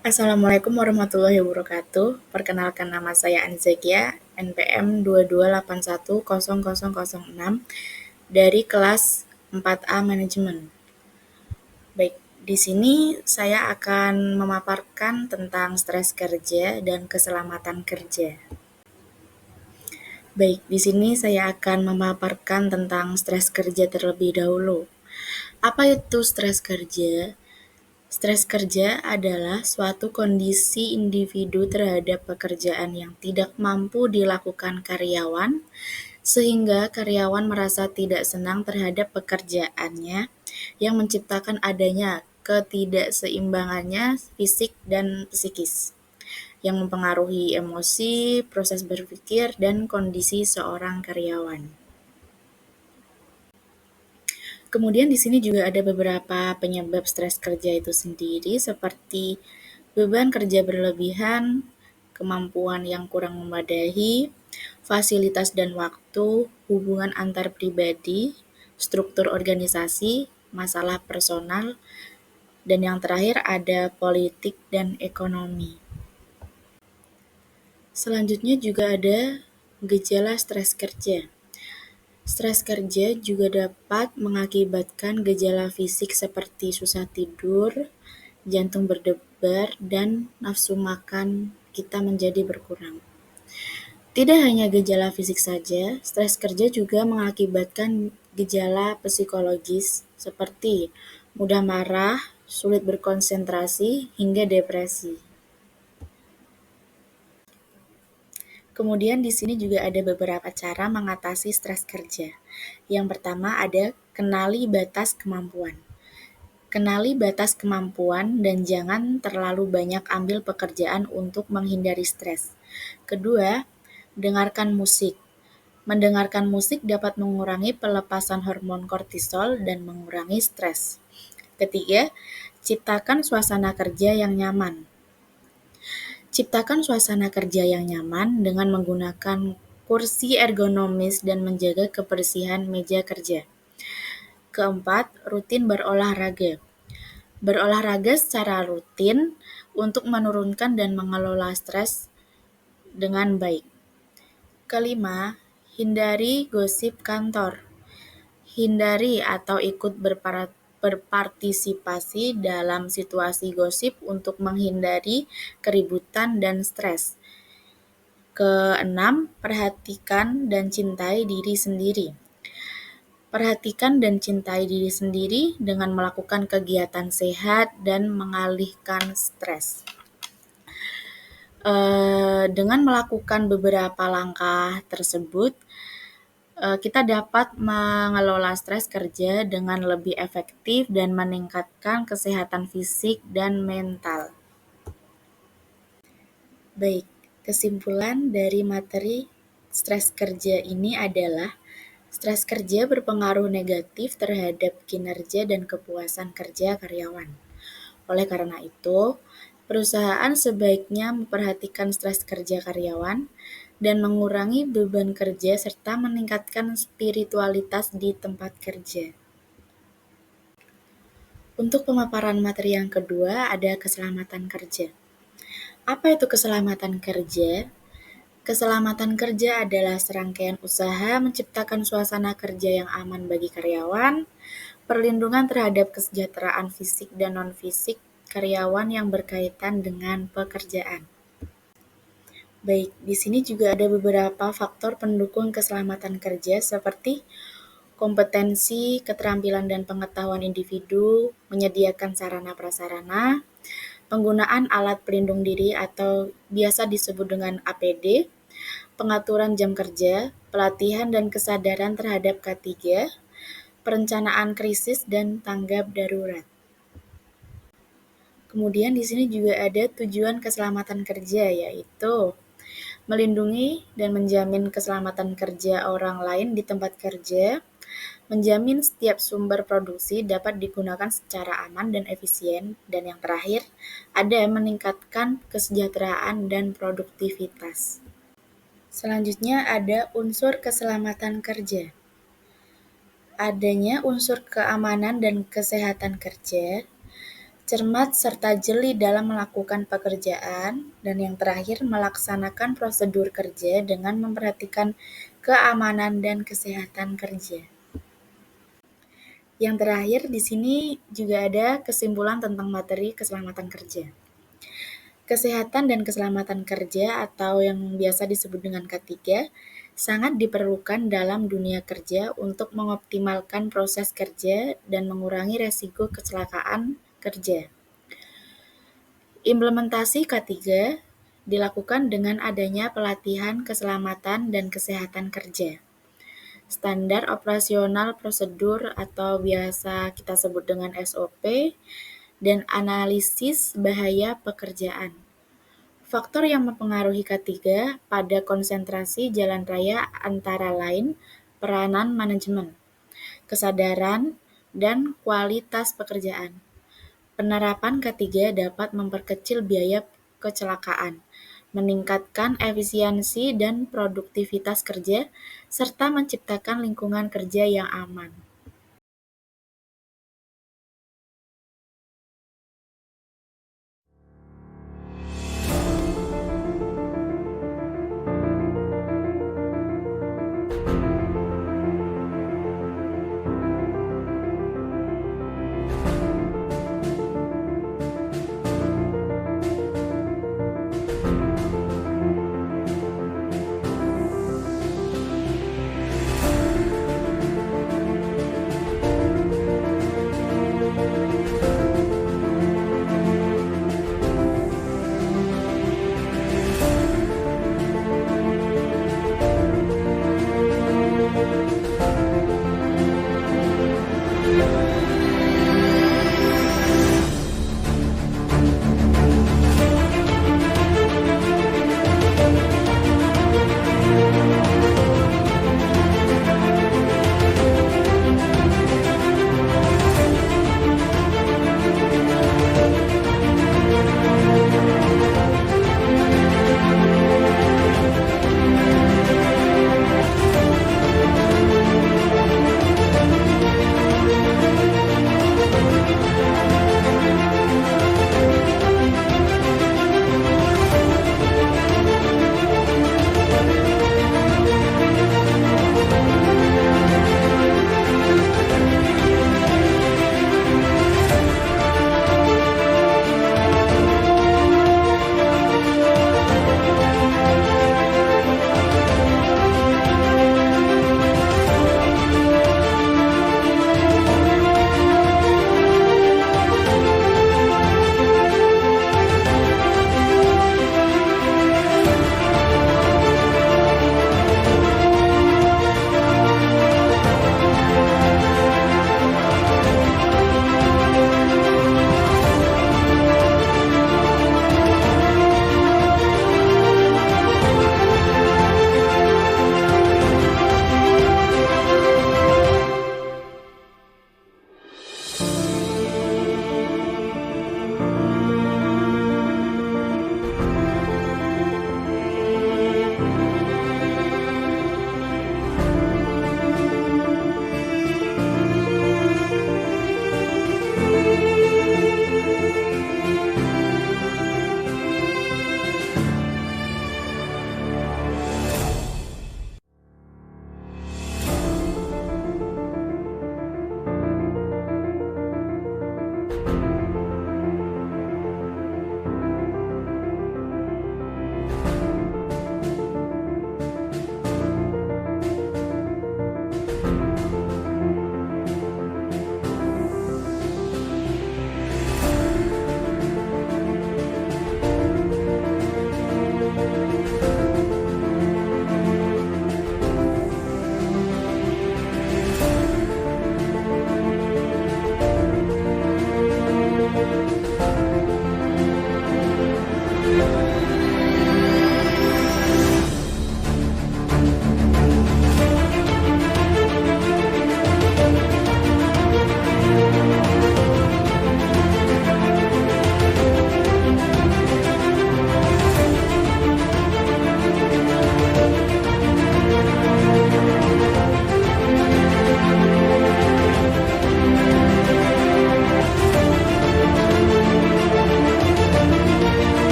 Assalamualaikum warahmatullahi wabarakatuh. Perkenalkan nama saya Anzakia, NPM 228100006 dari kelas 4A Manajemen. Baik, di sini saya akan memaparkan tentang stres kerja dan keselamatan kerja. Baik, di sini saya akan memaparkan tentang stres kerja terlebih dahulu. Apa itu stres kerja? Stres kerja adalah suatu kondisi individu terhadap pekerjaan yang tidak mampu dilakukan karyawan, sehingga karyawan merasa tidak senang terhadap pekerjaannya yang menciptakan adanya ketidakseimbangannya fisik dan psikis, yang mempengaruhi emosi, proses berpikir, dan kondisi seorang karyawan. Kemudian di sini juga ada beberapa penyebab stres kerja itu sendiri seperti beban kerja berlebihan, kemampuan yang kurang memadai, fasilitas dan waktu, hubungan antar pribadi, struktur organisasi, masalah personal, dan yang terakhir ada politik dan ekonomi. Selanjutnya juga ada gejala stres kerja. Stres kerja juga dapat mengakibatkan gejala fisik seperti susah tidur, jantung berdebar, dan nafsu makan kita menjadi berkurang. Tidak hanya gejala fisik saja, stres kerja juga mengakibatkan gejala psikologis seperti mudah marah, sulit berkonsentrasi, hingga depresi. Kemudian di sini juga ada beberapa cara mengatasi stres kerja. Yang pertama ada kenali batas kemampuan. Kenali batas kemampuan dan jangan terlalu banyak ambil pekerjaan untuk menghindari stres. Kedua, dengarkan musik. Mendengarkan musik dapat mengurangi pelepasan hormon kortisol dan mengurangi stres. Ketiga, ciptakan suasana kerja yang nyaman. Ciptakan suasana kerja yang nyaman dengan menggunakan kursi ergonomis dan menjaga kebersihan meja kerja. Keempat, rutin berolahraga. Berolahraga secara rutin untuk menurunkan dan mengelola stres dengan baik. Kelima, hindari gosip kantor. Hindari atau ikut berpartisipasi dalam situasi gosip untuk menghindari keributan dan stres. Keenam, perhatikan dan cintai diri sendiri. Perhatikan dan cintai diri sendiri dengan melakukan kegiatan sehat dan mengalihkan stres. Dengan melakukan beberapa langkah tersebut, kita dapat mengelola stres kerja dengan lebih efektif dan meningkatkan kesehatan fisik dan mental. Baik, kesimpulan dari materi stres kerja ini adalah stres kerja berpengaruh negatif terhadap kinerja dan kepuasan kerja karyawan. Oleh karena itu, perusahaan sebaiknya memperhatikan stres kerja karyawan dan mengurangi beban kerja serta meningkatkan spiritualitas di tempat kerja. Untuk pemaparan materi yang kedua ada keselamatan kerja. Apa itu keselamatan kerja? Keselamatan kerja adalah serangkaian usaha menciptakan suasana kerja yang aman bagi karyawan, perlindungan terhadap kesejahteraan fisik dan non-fisik karyawan yang berkaitan dengan pekerjaan. Baik, di sini juga ada beberapa faktor pendukung keselamatan kerja seperti kompetensi, keterampilan dan pengetahuan individu, menyediakan sarana prasarana, penggunaan alat pelindung diri atau biasa disebut dengan APD, pengaturan jam kerja, pelatihan dan kesadaran terhadap K3, perencanaan krisis dan tanggap darurat. Kemudian di sini juga ada tujuan keselamatan kerja, yaitu melindungi dan menjamin keselamatan kerja orang lain di tempat kerja, menjamin setiap sumber produksi dapat digunakan secara aman dan efisien, dan yang terakhir, ada meningkatkan kesejahteraan dan produktivitas. Selanjutnya ada unsur keselamatan kerja. Adanya unsur keamanan dan kesehatan kerja, cermat serta jeli dalam melakukan pekerjaan, dan yang terakhir melaksanakan prosedur kerja dengan memperhatikan keamanan dan kesehatan kerja. Yang terakhir di sini juga ada kesimpulan tentang materi keselamatan kerja. Kesehatan dan keselamatan kerja atau yang biasa disebut dengan K3 sangat diperlukan dalam dunia kerja untuk mengoptimalkan proses kerja dan mengurangi resiko kecelakaan kerja. Implementasi K3 dilakukan dengan adanya pelatihan keselamatan dan kesehatan kerja, standar operasional prosedur atau biasa kita sebut dengan SOP, dan analisis bahaya pekerjaan. Faktor yang mempengaruhi K3 pada konsentrasi jalan raya antara lain peranan manajemen, kesadaran, dan kualitas pekerjaan. Penerapan K3 dapat memperkecil biaya kecelakaan, meningkatkan efisiensi dan produktivitas kerja, serta menciptakan lingkungan kerja yang aman.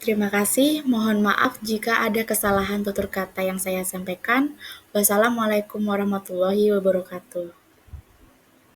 Terima kasih, mohon maaf jika ada kesalahan tutur kata yang saya sampaikan. Wassalamualaikum warahmatullahi wabarakatuh.